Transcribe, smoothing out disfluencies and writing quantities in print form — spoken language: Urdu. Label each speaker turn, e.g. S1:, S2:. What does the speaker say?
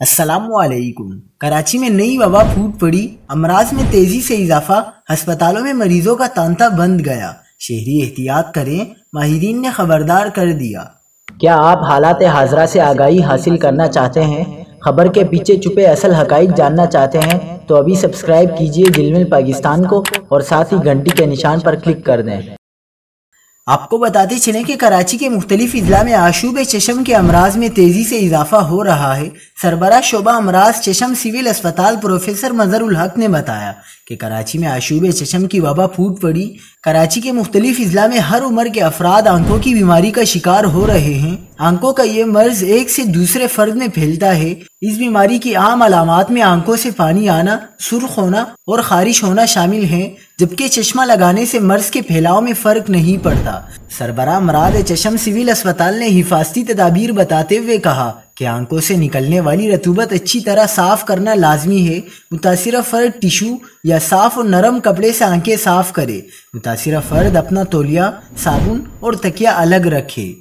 S1: السلام علیکم۔ کراچی میں نئی وبا پھوٹ پڑی، امراض میں تیزی سے اضافہ، ہسپتالوں میں مریضوں کا تانتا بند گیا، شہری احتیاط کریں، ماہرین نے خبردار کر دیا۔
S2: کیا آپ حالات حاضرہ سے آگاہی حاصل کرنا چاہتے ہیں؟ خبر کے پیچھے چھپے اصل حقائق جاننا چاہتے ہیں تو ابھی سبسکرائب کیجئے جلمل پاکستان کو اور ساتھ ہی گھنٹی کے نشان پر کلک کر دیں۔
S1: آپ کو بتاتے چلیں کہ کراچی کے مختلف اضلاع میں آشوب چشم کے امراض میں تیزی سے اضافہ ہو رہا ہے۔ سربراہ شعبہ امراض چشم سول اسپتال پروفیسر مظہر الحق نے بتایا کہ کراچی میں آشوب چشم کی وبا پھوٹ پڑی۔ کراچی کے مختلف اضلاع میں ہر عمر کے افراد آنکھوں کی بیماری کا شکار ہو رہے ہیں۔ آنکھوں کا یہ مرض ایک سے دوسرے فرد میں پھیلتا ہے۔ اس بیماری کی عام علامات میں آنکھوں سے پانی آنا، سرخ ہونا اور خارش ہونا شامل ہیں، جبکہ چشمہ لگانے سے مرض کے پھیلاؤ میں فرق نہیں پڑتا۔ سربراہ امراض چشم سول اسپتال نے حفاظتی تدابیر بتاتے ہوئے کہا کہ آنکھوں سے نکلنے والی رطوبت اچھی طرح صاف کرنا لازمی ہے۔ متاثرہ فرد ٹیشو یا صاف اور نرم کپڑے سے آنکھیں صاف کرے۔ متاثرہ فرد اپنا تولیہ، صابن اور تکیہ الگ رکھے۔